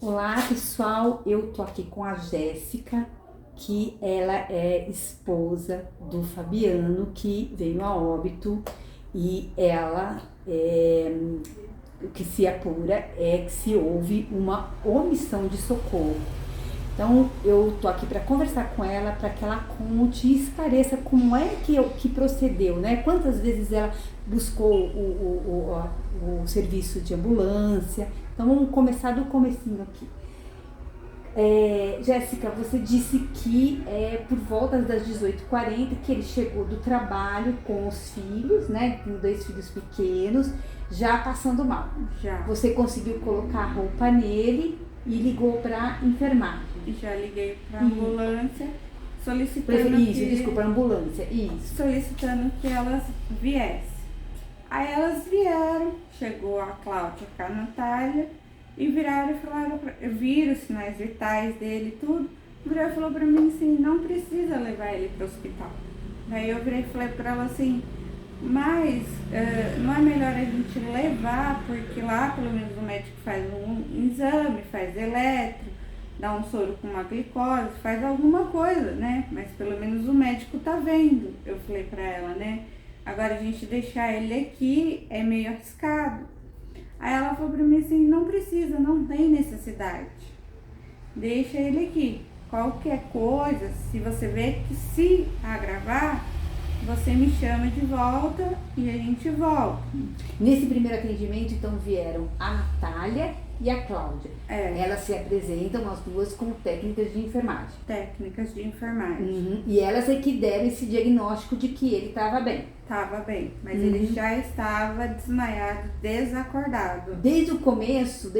Olá pessoal, eu tô aqui com a Jéssica, que ela é esposa do Fabiano, que veio a óbito, e o que se apura é que se houve uma omissão de socorro. Então eu tô aqui para conversar com ela, para que ela conte e esclareça como é que procedeu, né? Quantas vezes ela buscou o serviço de ambulância. Então vamos começar do comecinho aqui. Jéssica, você disse que por volta das 18h40 que ele chegou do trabalho com os filhos, né? Tem 2 filhos pequenos, já passando mal. Já. Você conseguiu colocar a roupa nele e ligou para enfermagem. Já liguei para a ambulância solicitando a ambulância, isso. solicitando que elas viessem. Aí elas vieram, chegou a Cláudia com a Natália e viraram e falaram, viram os sinais vitais dele e tudo. Virou e falou para mim assim, não precisa levar ele para o hospital. Aí eu virei e falei para ela assim, mas não é melhor a gente levar, porque lá pelo menos o médico faz um exame, faz eletro, dá um soro com uma glicose, faz alguma coisa, né? Mas pelo menos o médico tá vendo, eu falei pra ela, né? Agora a gente deixar ele aqui é meio arriscado. Aí ela falou pra mim assim, não precisa, não tem necessidade. Deixa ele aqui. Qualquer coisa, se você vê que se agravar, você me chama de volta e a gente volta. Nesse primeiro atendimento, então, vieram a Natália e a Cláudia. Elas se apresentam, as duas, como técnicas de enfermagem. Técnicas de enfermagem. Uhum. E elas é que deram esse diagnóstico de que ele estava bem. Estava bem, mas ele já estava desmaiado, desacordado. Desde o começo,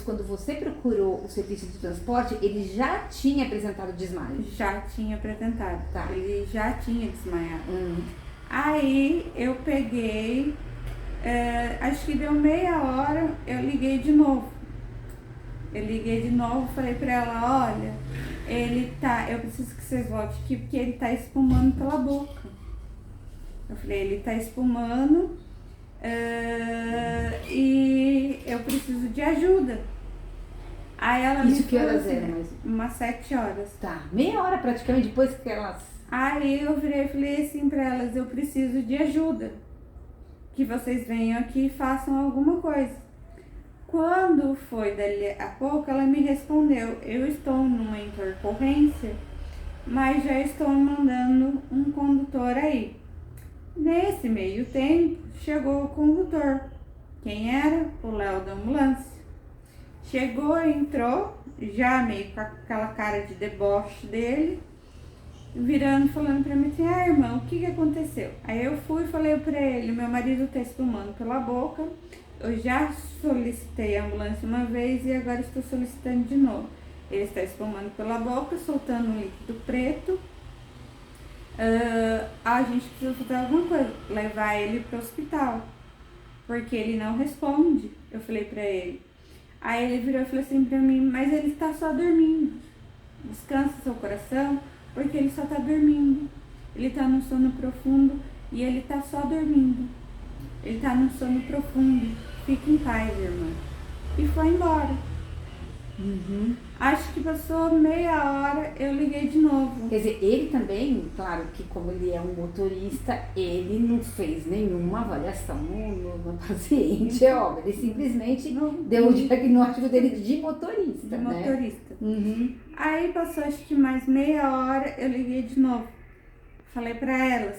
quando você procurou o serviço de transporte, ele já tinha apresentado desmaio? Já tinha apresentado, tá. Ele já tinha desmaiado. Aí eu peguei, acho que deu meia hora, eu liguei de novo. Falei pra ela, olha, eu preciso que vocês voltem aqui porque ele tá espumando pela boca. Eu falei, ele tá espumando e eu preciso de ajuda. Aí ela Isso me que falou horas assim, eram? umas 7 horas. Tá, meia hora praticamente depois que elas... Aí eu virei e falei assim pra elas, eu preciso de ajuda. Que vocês venham aqui e façam alguma coisa. Quando foi dali a pouco, ela me respondeu, eu estou numa intercorrência, mas já estou mandando um condutor aí. Nesse meio tempo, chegou o condutor. Quem era? O Léo da ambulância. Chegou, entrou, já meio com aquela cara de deboche dele, virando, falando pra mim assim, irmão, o que aconteceu? Aí eu fui e falei pra ele, meu marido tá espumando pela boca, eu já solicitei a ambulância uma vez e agora estou solicitando de novo. Ele está espumando pela boca, soltando um líquido preto. A gente precisa fazer alguma coisa, levar ele para o hospital, porque ele não responde. Eu falei pra ele. Aí ele virou e falou assim pra mim, mas ele está só dormindo. Descansa seu coração, porque ele só tá dormindo. Ele tá num sono profundo e ele tá só dormindo. Ele tá num sono profundo. Fique em paz, irmã. E foi embora. Acho que passou meia hora, eu liguei de novo. Quer dizer, ele também, claro que como ele é um motorista, ele não fez nenhuma avaliação no paciente, é óbvio. Ele simplesmente deu o diagnóstico dele de motorista, De motorista. Aí passou acho que mais meia hora, eu liguei de novo. Falei pra elas,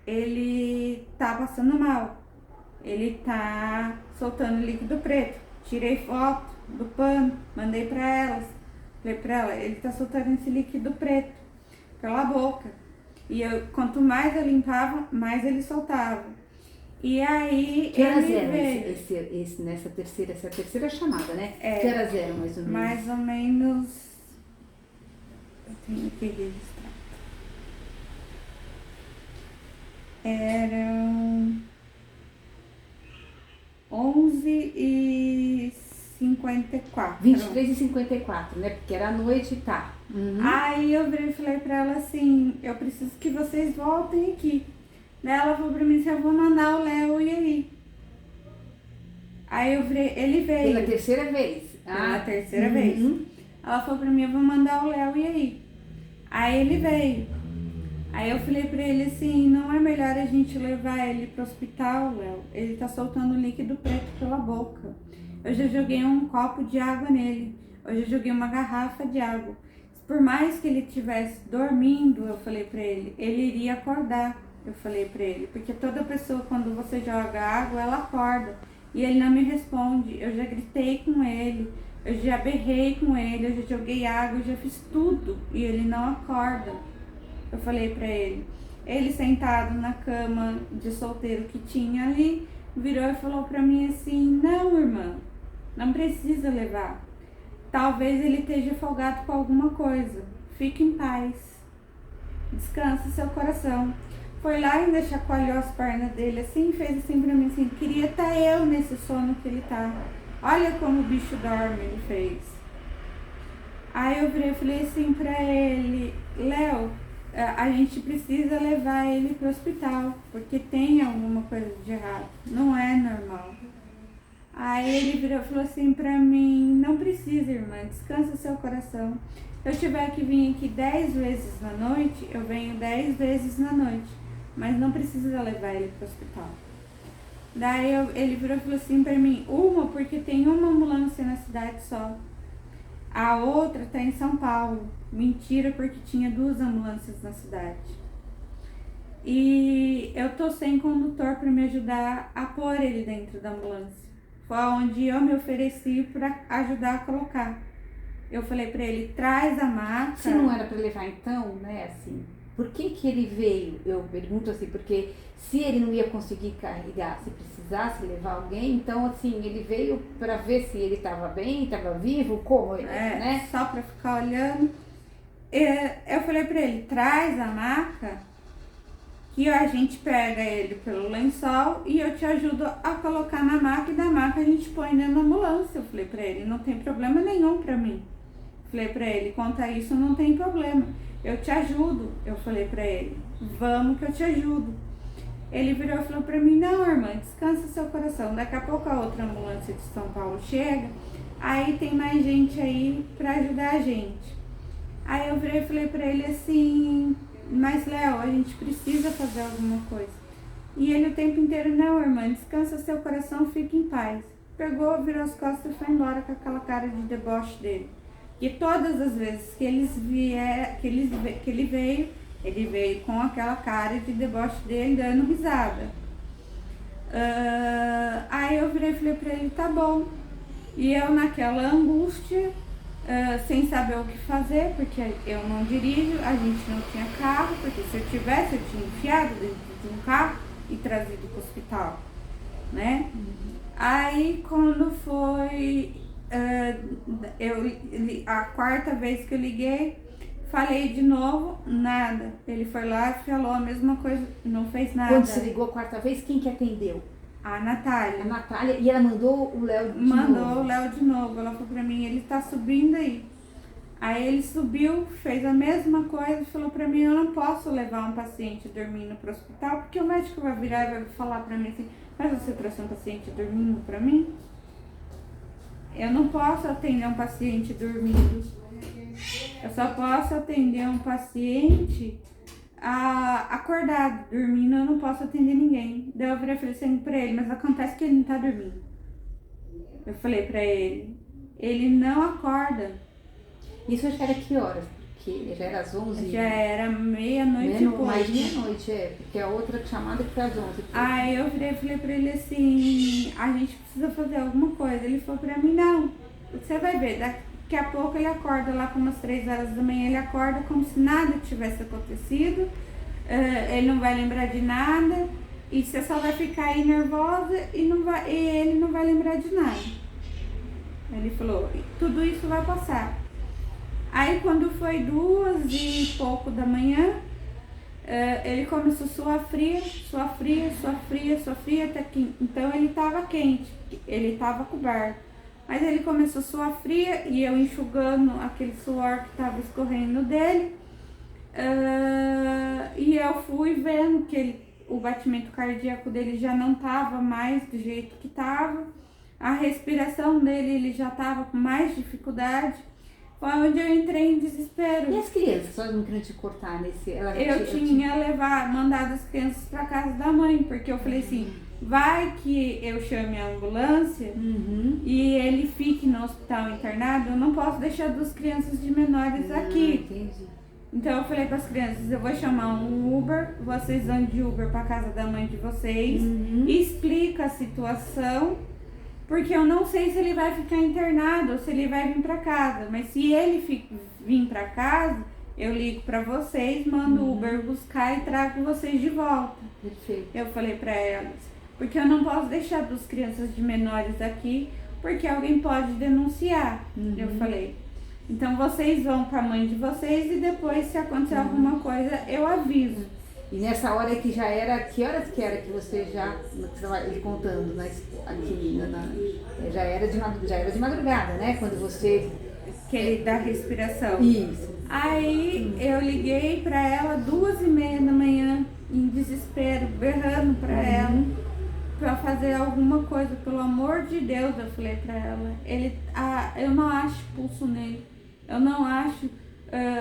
ele tá passando mal. Ele tá soltando líquido preto. Tirei foto do pano, mandei pra elas. Falei pra ela, ele tá soltando esse líquido preto pela boca. E quanto mais eu limpava, mais ele soltava. E aí... Que horas eram nessa terceira chamada, né? Que horas eram mais ou menos? Mais ou menos... Eu tenho que registrar. Eram 11h54. 23h54, né? Porque era a noite, tá. Aí eu virei e falei pra ela assim, eu preciso que vocês voltem aqui. Daí ela falou pra mim se eu vou mandar o Léo e aí. Aí eu virei, ele veio. Pela terceira vez. pela terceira vez. Ela falou pra mim, eu vou mandar o Léo, e aí? Aí ele veio. Aí eu falei pra ele assim, não é melhor a gente levar ele pro hospital, Léo? Ele tá soltando líquido preto pela boca. Eu já joguei um copo de água nele. Eu já joguei uma garrafa de água. Por mais que ele estivesse dormindo, eu falei pra ele iria acordar. Eu falei pra ele, porque toda pessoa, quando você joga água, ela acorda. E ele não me responde. Eu já gritei com ele, eu já berrei com ele, eu já joguei água, eu já fiz tudo. E ele não acorda. Eu falei pra ele. Ele sentado na cama de solteiro que tinha ali, virou e falou pra mim assim, não, irmã, não precisa levar. Talvez ele esteja folgado com alguma coisa. Fique em paz. Descansa seu coração. Foi lá e ainda chacoalhou as pernas dele assim, fez assim pra mim assim, queria estar eu nesse sono que ele tá. Olha como o bicho dorme, ele fez. Aí eu virei e falei assim pra ele, Léo, a gente precisa levar ele pro hospital, porque tem alguma coisa de errado. Não é normal. Aí ele virou e falou assim pra mim, não precisa, irmã, descansa seu coração. Se eu tiver que vir aqui 10 vezes na noite, eu venho 10 vezes na noite. Mas não precisa levar ele pro hospital. Daí ele virou e falou assim pra mim, porque tem uma ambulância na cidade só. A outra tá em São Paulo. Mentira, porque tinha 2 ambulâncias na cidade. E eu tô sem condutor pra me ajudar a pôr ele dentro da ambulância. Foi onde eu me ofereci para ajudar a colocar. Eu falei para ele, traz a maca. Se não era para levar então, né, assim, por que ele veio? Eu pergunto assim, porque se ele não ia conseguir carregar, se precisasse levar alguém, então assim, ele veio para ver se ele estava bem, estava vivo, como, né? Só para ficar olhando. Eu falei para ele, traz a maca, que a gente pega ele pelo lençol e eu te ajudo a colocar na maca, e da maca a gente põe dentro da ambulância. Eu falei pra ele, não tem problema nenhum pra mim. Falei pra ele, quanto a isso não tem problema, eu te ajudo. Eu falei pra ele, vamos que eu te ajudo. Ele virou e falou pra mim, não, irmã, descansa seu coração, daqui a pouco a outra ambulância de São Paulo chega, aí tem mais gente aí pra ajudar a gente. Aí eu virei e falei pra ele assim, mas Léo, a gente precisa fazer alguma coisa. E ele o tempo inteiro, não, irmã, descansa seu coração, fique em paz. Pegou, virou as costas e foi embora com aquela cara de deboche dele. E todas as vezes que ele veio com aquela cara de deboche dele, dando risada. Aí eu virei e falei pra ele, tá bom. E eu naquela angústia, sem saber o que fazer, porque eu não dirijo, a gente não tinha carro, porque se eu tivesse, eu tinha enfiado dentro de um carro e trazido para o hospital, né? Aí quando foi a 4ª vez que eu liguei, falei de novo, nada. Ele foi lá e falou a mesma coisa, não fez nada. Quando você ligou a 4ª vez, quem que atendeu? A Natália. A Natália, e ela mandou o Léo de novo? Mandou o Léo de novo. Ela falou pra mim, ele tá subindo aí. Aí ele subiu, fez a mesma coisa e falou pra mim, eu não posso levar um paciente dormindo pro hospital, porque o médico vai virar e vai falar pra mim assim, mas você trouxe um paciente dormindo pra mim? Eu não posso atender um paciente dormindo. Eu só posso atender um paciente acordado, dormindo, eu não posso atender ninguém. Daí eu virei e falei assim pra ele, mas acontece que ele não tá dormindo. Eu falei pra ele, ele não acorda. Isso já era que horas? Porque já era às 11? Já era meia-noite e pouco. Mais meia-noite, porque a outra chamada foi às 11. Aí eu virei e falei pra ele assim, a gente precisa fazer alguma coisa. Ele falou pra mim, não, você vai ver, daqui a pouco ele acorda lá com umas 3 horas da manhã, ele acorda como se nada tivesse acontecido, ele não vai lembrar de nada, e você só vai ficar aí nervosa e ele não vai lembrar de nada. Ele falou, tudo isso vai passar. Aí quando foi 2 e pouco da manhã, ele começou a suar fria, até que então ele estava quente, ele estava coberto. Mas ele começou a suar fria e eu enxugando aquele suor que estava escorrendo dele. E eu fui vendo que o batimento cardíaco dele já não estava mais do jeito que estava. A respiração dele, ele já estava com mais dificuldade. Foi onde eu entrei em desespero. E as crianças, só não querendo te cortar nesse... Eu tinha mandado as crianças para casa da mãe, porque eu falei assim, vai que eu chame a ambulância e ele fique no hospital internado, eu não posso deixar duas crianças de menores aqui. Entendi. Então eu falei para as crianças, eu vou chamar um Uber, vocês vão de Uber para casa da mãe de vocês, explica a situação, porque eu não sei se ele vai ficar internado ou se ele vai vir para casa, mas se ele vir para casa, eu ligo para vocês, mando o Uber buscar e trago vocês de volta. Perfeito. Eu falei para elas, porque eu não posso deixar duas crianças de menores aqui, porque alguém pode denunciar. Eu falei, então vocês vão para a mãe de vocês e depois, se acontecer alguma coisa, eu aviso. E nessa hora que já era, que horas que era que você já, ele contando, aqui, já era de madrugada, né? Quando você... Aquele da respiração. Isso. Aí eu liguei pra ela 2h30 da manhã, em desespero, berrando pra ela, pra fazer alguma coisa, pelo amor de Deus, eu falei pra ela. Eu não acho pulso nele, eu não acho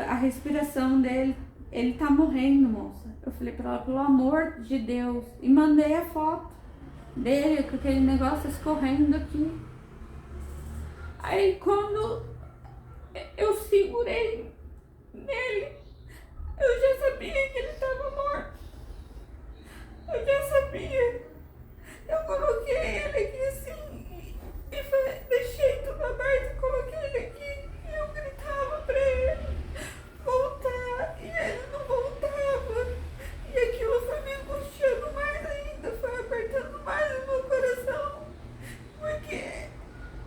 a respiração dele, ele tá morrendo, moça. Eu falei pra ela, pelo amor de Deus, e mandei a foto dele com aquele negócio escorrendo aqui. Aí quando eu segurei nele, eu já sabia que ele estava morto. Eu já sabia. Eu coloquei ele aqui assim e deixei tudo aberto e coloquei ele aqui. E eu gritava pra ele voltar e ele não voltava. E aquilo foi me angustiando mais ainda, foi apertando mais o meu coração. Porque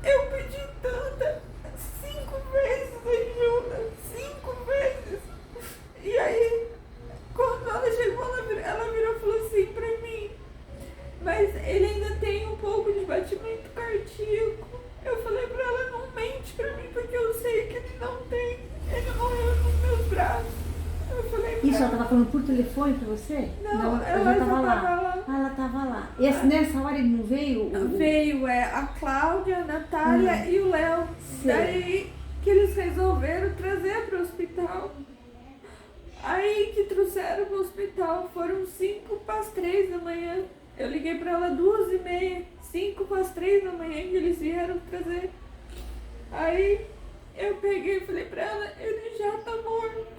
eu pedi tanta, 5 vezes ajuda, 5 vezes. E aí, quando ela chegou, ela virou e falou assim pra mim, mas ele ainda tem um pouco de batimento cardíaco. Eu falei pra ela, não mente pra mim, porque eu sei que ele não tem. Ele morreu nos meus braços. Eu falei pra Isso, ela estava falando por telefone pra você? Não, ela já estava lá. Ah, ela estava lá. E nessa hora ele não veio? Veio a Cláudia, a Natália e o Léo. Daí que eles resolveram trazer para o hospital. Aí que trouxeram para o hospital, foram 2:55 da manhã. Eu liguei para ela 2h30, 2:55 da manhã que eles vieram trazer. Aí eu peguei e falei para ela, ele já tá morto.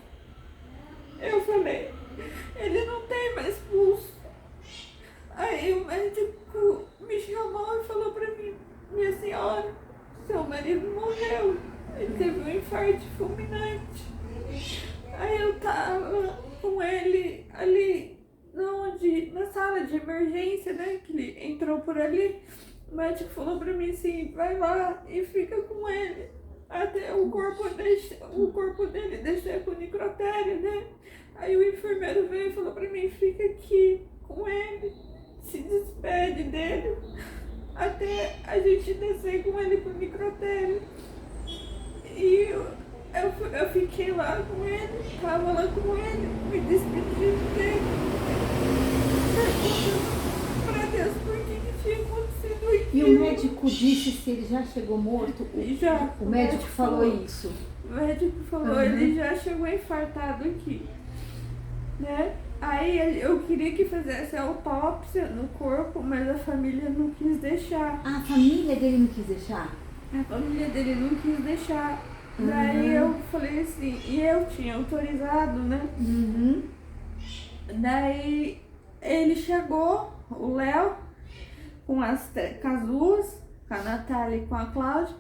Eu falei, ele não tem mais pulso. Aí o médico me chamou e falou pra mim, minha senhora, seu marido morreu. Ele teve um infarto fulminante. Aí eu tava com ele ali, na sala de emergência, né? Que ele entrou por ali. O médico falou pra mim assim, vai lá e fica com ele. Até o corpo dele descer com o necrotério, né? Aí o enfermeiro veio e falou pra mim, fica aqui com ele, se despede dele, até a gente descer com ele pro necrotério. E eu fiquei lá com ele, tava lá com ele, me despedindo dele, perguntando pra Deus por que tinha acontecido aquilo. E o médico disse se ele já chegou morto? Já. O médico falou isso? O médico falou, ele já chegou infartado aqui, né? Aí eu queria que fizesse a autópsia no corpo, mas a família não quis deixar. Ah, a família dele não quis deixar? A família dele não quis deixar. Daí eu falei assim, e eu tinha autorizado, né? Daí ele chegou, o Léo, com as duas, com a Natália e com a Cláudia,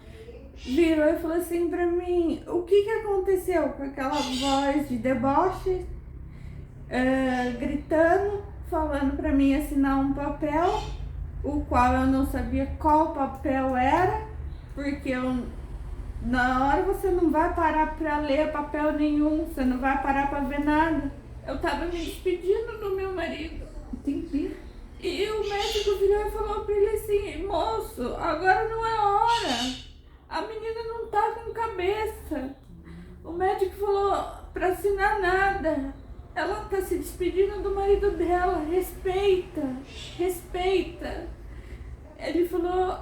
virou e falou assim pra mim, o que aconteceu? Com aquela voz de deboche, gritando, falando pra mim assinar um papel, o qual eu não sabia qual papel era, porque na hora você não vai parar pra ler papel nenhum, você não vai parar pra ver nada. Eu tava me despedindo do meu marido. Entendi. E o médico virou e falou pra ele assim, moço, agora não é hora. A menina não tá com cabeça. O médico falou pra assinar nada. Ela tá se despedindo do marido dela. Respeita, respeita. Ele falou,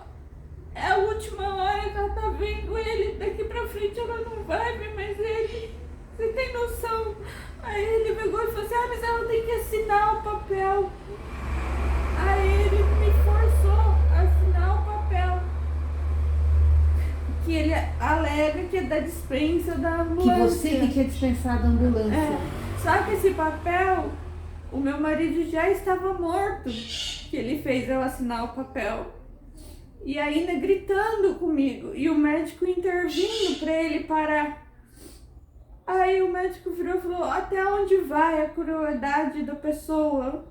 é a última hora que ela tá vendo ele, daqui pra frente ela não vai ver mais ele. Você tem noção? Aí ele pegou e falou assim, mas ela tem que assinar o papel. Aí ele me forçou a assinar o papel. Que ele alega que é da dispensa da ambulância. Que você que tinha dispensado a ambulância. Só que esse papel, o meu marido já estava morto. Que ele fez eu assinar o papel. E ainda gritando comigo. E o médico intervindo para ele parar. Aí o médico virou e falou, até onde vai a crueldade da pessoa?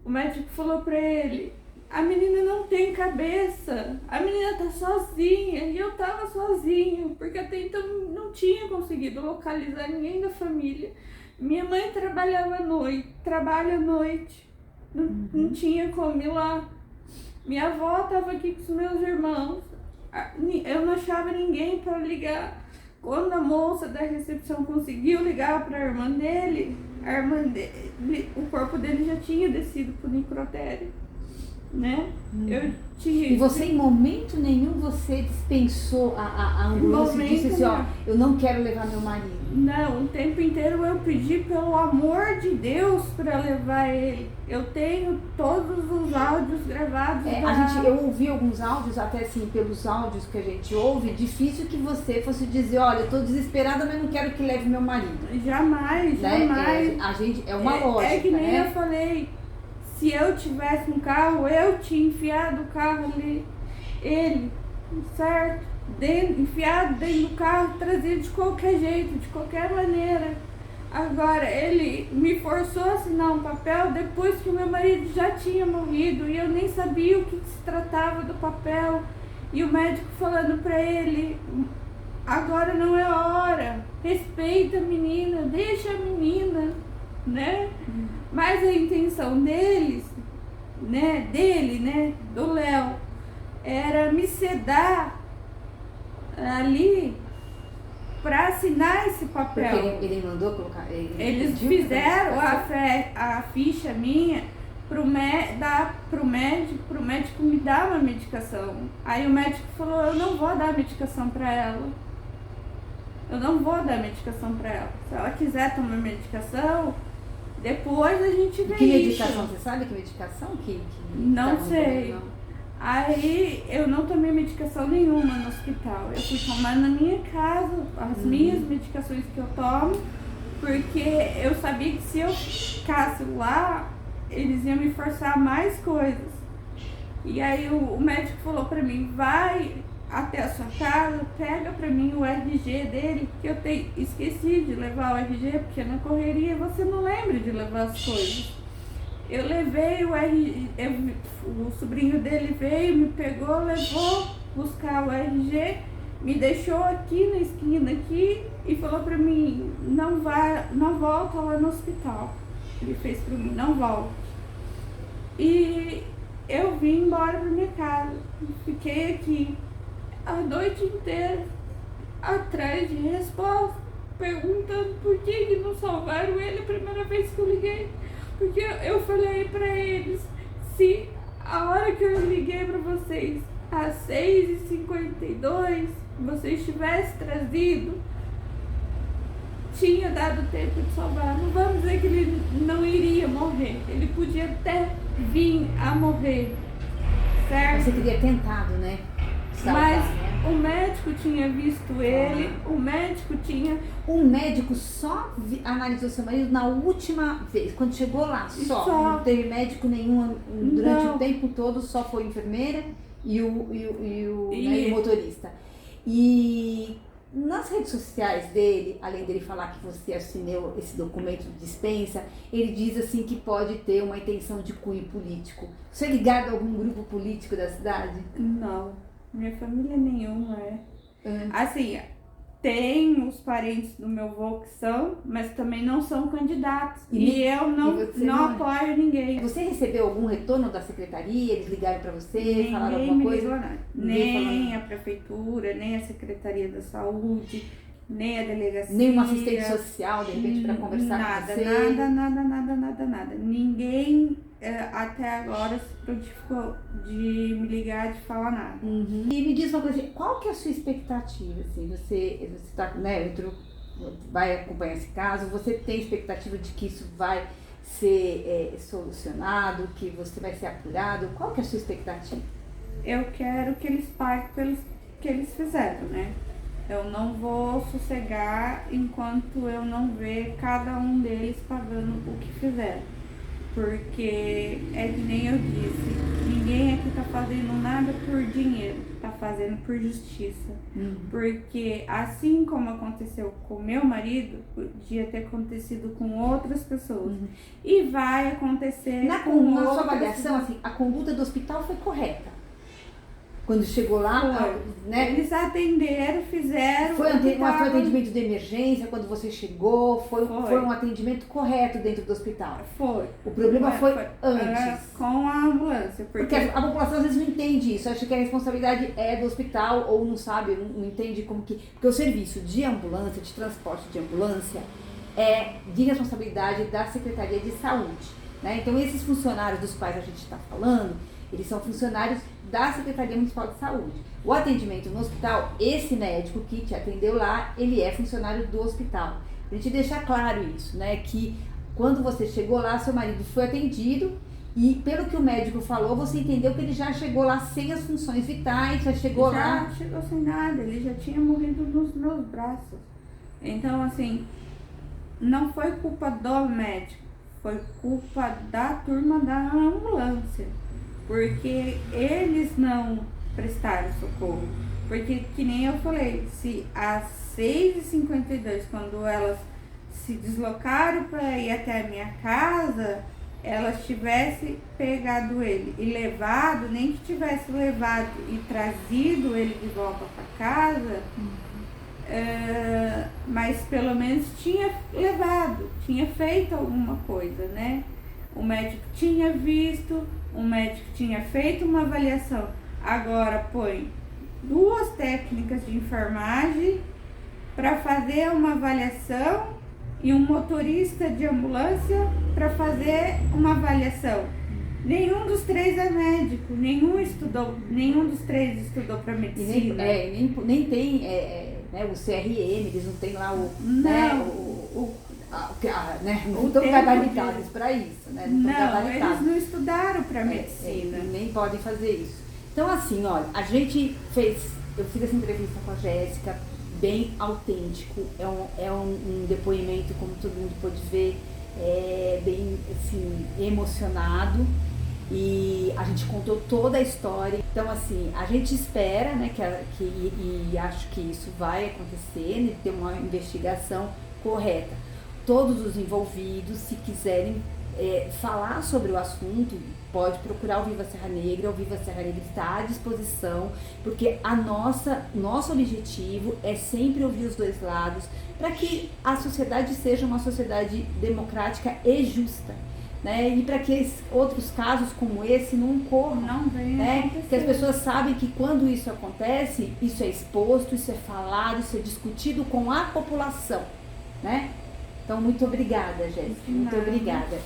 O médico falou pra ele, a menina não tem cabeça, a menina tá sozinha, e eu tava sozinha, porque até então não tinha conseguido localizar ninguém da família. Minha mãe trabalha à noite, não tinha como ir lá. Minha avó tava aqui com os meus irmãos, eu não achava ninguém para ligar. Quando a moça da recepção conseguiu ligar para a irmã dele, o corpo dele já tinha descido pro necrotério, né? Eu tinha... E você, em momento nenhum, você dispensou a ambulância e disse assim, ó, eu não quero levar meu marido. Não, o tempo inteiro eu pedi pelo amor de Deus para levar ele. Eu tenho todos os áudios gravados. Eu ouvi alguns áudios, até assim, pelos áudios que a gente ouve, difícil que você fosse dizer, olha, eu tô desesperada, mas não quero que leve meu marido. Jamais, né? jamais. A gente, é uma lógica, é que nem né? eu falei, se eu tivesse um carro, eu tinha enfiado o carro ali, ele, certo? Enfiado dentro do carro, trazido de qualquer jeito, de qualquer maneira. Agora, ele me forçou a assinar um papel depois que o meu marido já tinha morrido e eu nem sabia o que se tratava do papel. E o médico falando pra ele, agora não é a hora, respeita a menina, deixa a menina, né? Mas a intenção deles, né, do Léo, era me sedar ali para assinar esse papel. Porque ele mandou colocar. Eles fizeram a ficha minha pro médico me dar uma medicação. Aí o médico falou, eu não vou dar medicação para ela. Eu não vou dar medicação para ela. Se ela quiser tomar medicação, depois a gente vê que isso. Medicação? Você sabe que medicação que não sei. Aí eu não tomei medicação nenhuma no hospital. Eu fui tomar na minha casa as minhas medicações que eu tomo, porque eu sabia que se eu ficasse lá, eles iam me forçar a mais coisas. E aí o médico falou pra mim, vai até a sua casa, pega pra mim o RG dele, que eu esqueci de levar o RG, porque na correria você não lembra de levar as coisas. Eu levei o RG, o sobrinho dele veio, me pegou, levou buscar o RG, me deixou aqui na esquina aqui e falou pra mim, não volta lá no hospital. Ele fez pra mim, não volta. E eu vim embora pra minha casa, fiquei aqui a noite inteira atrás de resposta, perguntando por que não salvaram ele a primeira vez que eu liguei. Porque eu falei pra eles, se a hora que eu liguei pra vocês, às 6h52, vocês tivessem trazido, tinha dado tempo de salvar. Não vamos dizer que ele não iria morrer, ele podia até vir a morrer, certo? Você teria tentado, né? Salvar, mas né? O médico tinha visto ele, o médico só analisou seu marido na última vez, quando chegou lá, só. Não teve médico nenhum durante o tempo todo, só foi a enfermeira e o motorista. E nas redes sociais dele, além dele falar que você assinou esse documento de dispensa, ele diz assim que pode ter uma intenção de cunho político. Você é ligado a algum grupo político da cidade? Não. Minha família nenhuma Assim, tem os parentes do meu avô que são, mas também não são candidatos. E eu não apoio ninguém. Você recebeu algum retorno da secretaria? Eles ligaram para você, falaram alguma coisa? Nem a prefeitura, nem a Secretaria da Saúde, nem a delegacia. Nem uma assistente social, de repente, para conversar com você? Nada. Ninguém até agora se prontificou de me ligar, de falar nada. Uhum. E me diz uma coisa, qual que é a sua expectativa? Assim, você tá, né, vai acompanhar esse caso, você tem expectativa de que isso vai ser solucionado, que você vai ser apurado? Qual que é a sua expectativa? Eu quero que eles paguem pelos que eles fizeram, né? Eu não vou sossegar enquanto eu não ver cada um deles pagando o que fizeram. Porque é que nem eu disse, ninguém aqui tá fazendo nada por dinheiro, tá fazendo por justiça. Porque assim como aconteceu com meu marido, podia ter acontecido com outras pessoas. E vai acontecer na sua avaliação, assim, a conduta do hospital foi correta? Quando chegou lá, né? Eles atenderam, fizeram. Foi um atendimento de emergência quando você chegou? Foi um atendimento correto dentro do hospital? Foi. O problema foi antes. Com a ambulância. Porque a população às vezes não entende isso, acha que a responsabilidade é do hospital ou não sabe, não entende como que. Porque o serviço de ambulância, de transporte de ambulância, é de responsabilidade da Secretaria de Saúde. Né? Então, esses funcionários dos quais a gente está falando, eles são funcionários da Secretaria Municipal de Saúde. O atendimento no hospital, esse médico que te atendeu lá, ele é funcionário do hospital. A gente deixar claro isso, né? Que quando você chegou lá, seu marido foi atendido e pelo que o médico falou, você entendeu que ele já chegou lá sem as funções vitais, já chegou lá... Já chegou sem nada, ele já tinha morrido nos meus braços. Então, assim, não foi culpa do médico, foi culpa da turma da ambulância. Porque eles não prestaram socorro. Porque, que nem eu falei, se às 6h52, quando elas se deslocaram para ir até a minha casa, elas tivessem pegado ele e levado, nem que tivesse levado e trazido ele de volta para casa, mas pelo menos tinha levado, tinha feito alguma coisa, né? O médico tinha visto, o médico tinha feito uma avaliação. Agora põe 2 técnicas de enfermagem para fazer uma avaliação e um motorista de ambulância para fazer uma avaliação. Nenhum dos 3 é médico, nenhum dos 3 estudou para medicina. Nem tem né, o CRM, eles não têm lá o... Não estão gabaritados para isso, né? Não, eles não estudaram para medicina. Nem podem fazer isso. Então, assim, olha, eu fiz essa entrevista com a Jéssica, bem autêntico, é um depoimento, como todo mundo pôde ver, bem, assim, emocionado, e a gente contou toda a história. Então, assim, a gente espera, né, e acho que isso vai acontecer, né, ter uma investigação correta. Todos os envolvidos, se quiserem falar sobre o assunto, pode procurar o Viva Serra Negra. O Viva Serra Negra está à disposição, porque nosso objetivo é sempre ouvir os 2 lados, para que a sociedade seja uma sociedade democrática e justa, né? E para que outros casos como esse não ocorram, né? Que as pessoas sabem que quando isso acontece, isso é exposto, isso é falado, isso é discutido com a população, né? Então, muito obrigada, Jéssica. Muito obrigada.